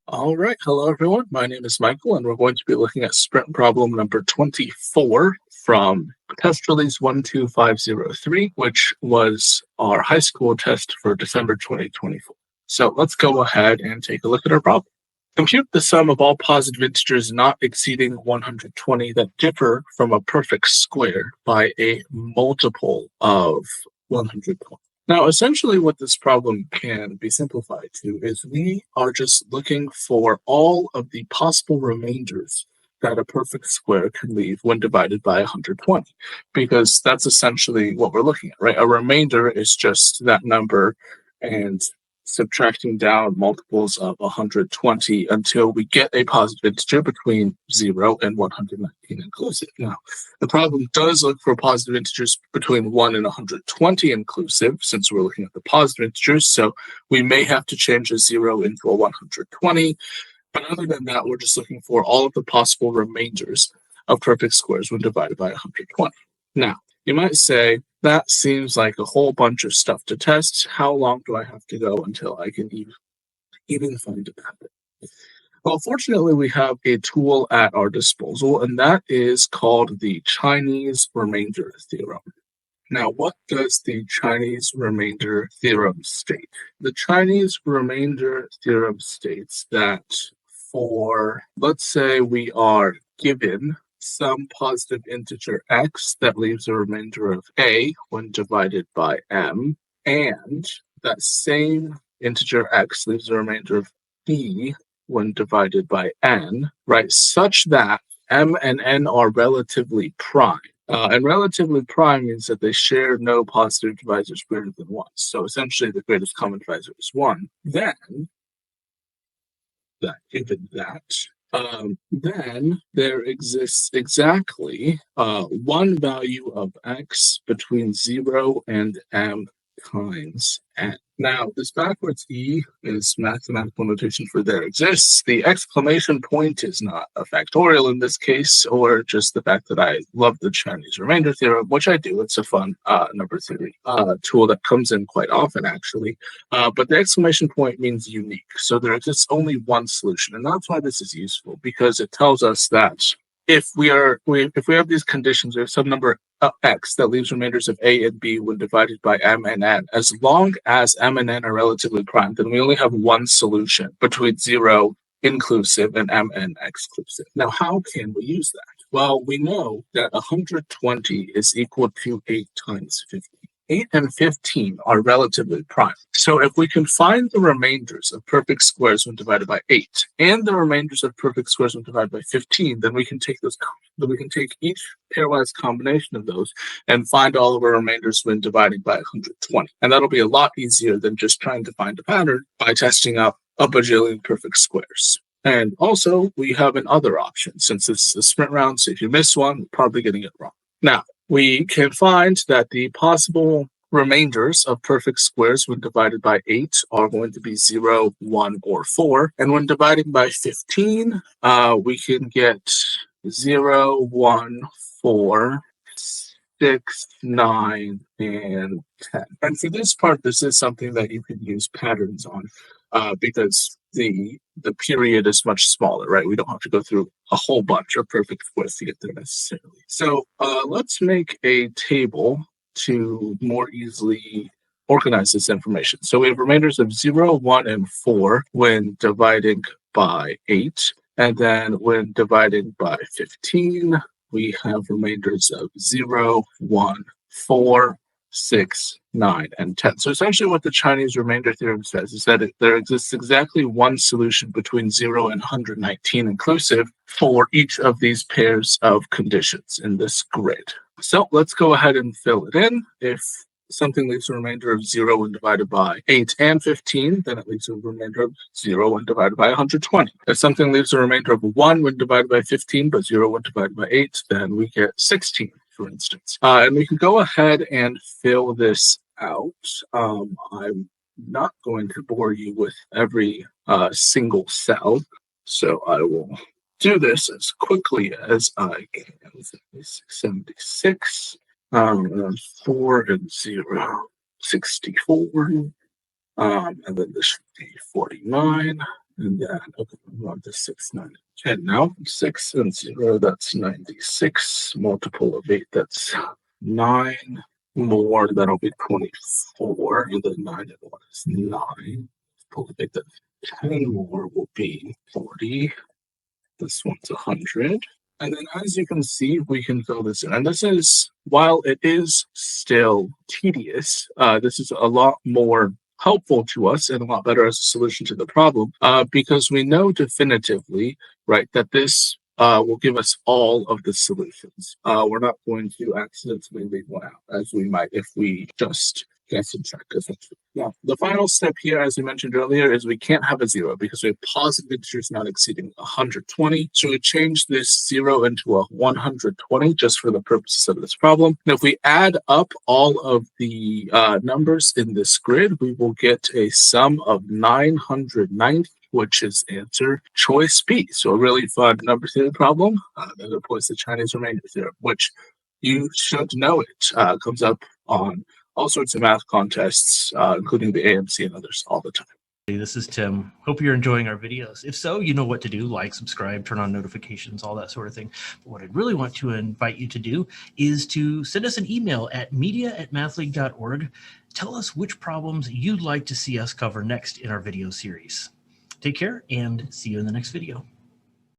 All right. Hello, everyone. My name is Michael, and we're going to be looking at sprint problem number 24 from test release 12503, which was our high school test for December 2024. So let's go ahead and take a look at our problem. Compute the sum of all positive integers not exceeding 120 that differ from a perfect square by a multiple of 120. Now, essentially what this problem can be simplified to is we are just looking for all of the possible remainders that a perfect square can leave when divided by 120, because that's essentially what we're looking at, right? A remainder is just that number and subtracting down multiples of 120 until we get a positive integer between 0 and 119 inclusive. Now, the problem does look for positive integers between 1 and 120 inclusive, since we're looking at the positive integers, so we may have to change a 0 into a 120. But other than that, we're just looking for all of the possible remainders of perfect squares when divided by 120. Now, you might say, that seems like a whole bunch of stuff to test. How long do I have to go until I can even find a pattern? Well, fortunately, we have a tool at our disposal, and that is called the Chinese remainder theorem. Now, what does the Chinese remainder theorem state? The Chinese remainder theorem states that for, let's say we are given some positive integer x that leaves a remainder of a when divided by m, and that same integer x leaves a remainder of b when divided by n, right, such that m and n are relatively prime. And relatively prime means that they share no positive divisors greater than 1. So essentially the greatest common divisor is 1. Then there exists exactly one value of x between 0 and m times n. Now, this backwards e is mathematical notation for there exists. The exclamation point is not a factorial in this case, or just the fact that I love the Chinese remainder theorem, which I do. It's a fun number theory tool that comes in quite often, actually. But the exclamation point means unique. So there exists only one solution. And that's why this is useful, because it tells us that if we have these conditions, we have some number x that leaves remainders of a and b when divided by m and n. As long as m and n are relatively prime, then we only have one solution between 0 inclusive and m and exclusive. Now, how can we use that? Well, we know that 120 is equal to 8 times 15. 8 and 15 are relatively prime. So if we can find the remainders of perfect squares when divided by 8 and the remainders of perfect squares when divided by 15, then we can take each pairwise combination of those and find all of our remainders when dividing by 120. And that'll be a lot easier than just trying to find a pattern by testing out a bajillion perfect squares. And also, we have another option. Since this is a sprint round, so if you miss one, you're probably getting it wrong. Now, we can find that the possible remainders of perfect squares when divided by 8 are going to be 0, 1, or 4. And when dividing by 15, we can get 0, 1, 4, 6, 9, and 10. And for this part, this is something that you can use patterns on because the period is much smaller, right? We don't have to go through a whole bunch of perfect squares to get there necessarily. So let's make a table to more easily organize this information. So we have remainders of 0, 1, and 4 when dividing by 8. And then when dividing by 15, we have remainders of 0, 1, 4, 6, 9, and 10. So essentially what the Chinese remainder theorem says is that there exists exactly one solution between 0 and 119 inclusive for each of these pairs of conditions in this grid. So let's go ahead and fill it in. If something leaves a remainder of 0 when divided by 8 and 15, then it leaves a remainder of 0 when divided by 120. If something leaves a remainder of 1 when divided by 15, but 0 when divided by 8, then we get 16. For instance. And we can go ahead and fill this out. I'm not going to bore you with every single cell, so I will do this as quickly as I can. 76, 4 and 0, 64, and then this should be 49, And then, okay, move on to 6, 9, 10 now. 6 and 0, that's 96. Multiple of 8, that's 9 more, that'll be 24. And then 9 and 1 is 9. Multiple of 8, that's 10 more will be 40. This one's 100. And then as you can see, we can fill this in. And this is, while it is still tedious, this is a lot more helpful to us and a lot better as a solution to the problem, because we know definitively, right, that this will give us all of the solutions. We're not going to accidentally leave one out, as we might if we just guess and check. Now, the final step here, as we mentioned earlier, is we can't have a 0 because we have positive integers not exceeding 120. So we change this 0 into a 120 just for the purposes of this problem. And if we add up all of the numbers in this grid, we will get a sum of 990, which is answer choice B. So a really fun number theory problem that employs the Chinese remainder theorem, which you should know it. Comes up on all sorts of math contests, including the AMC and others all the time. Hey, this is Tim. Hope you're enjoying our videos. If so, you know what to do. Like, subscribe, turn on notifications, all that sort of thing. But what I'd really want to invite you to do is to send us an email at media@mathleague.org. Tell us which problems you'd like to see us cover next in our video series. Take care and see you in the next video.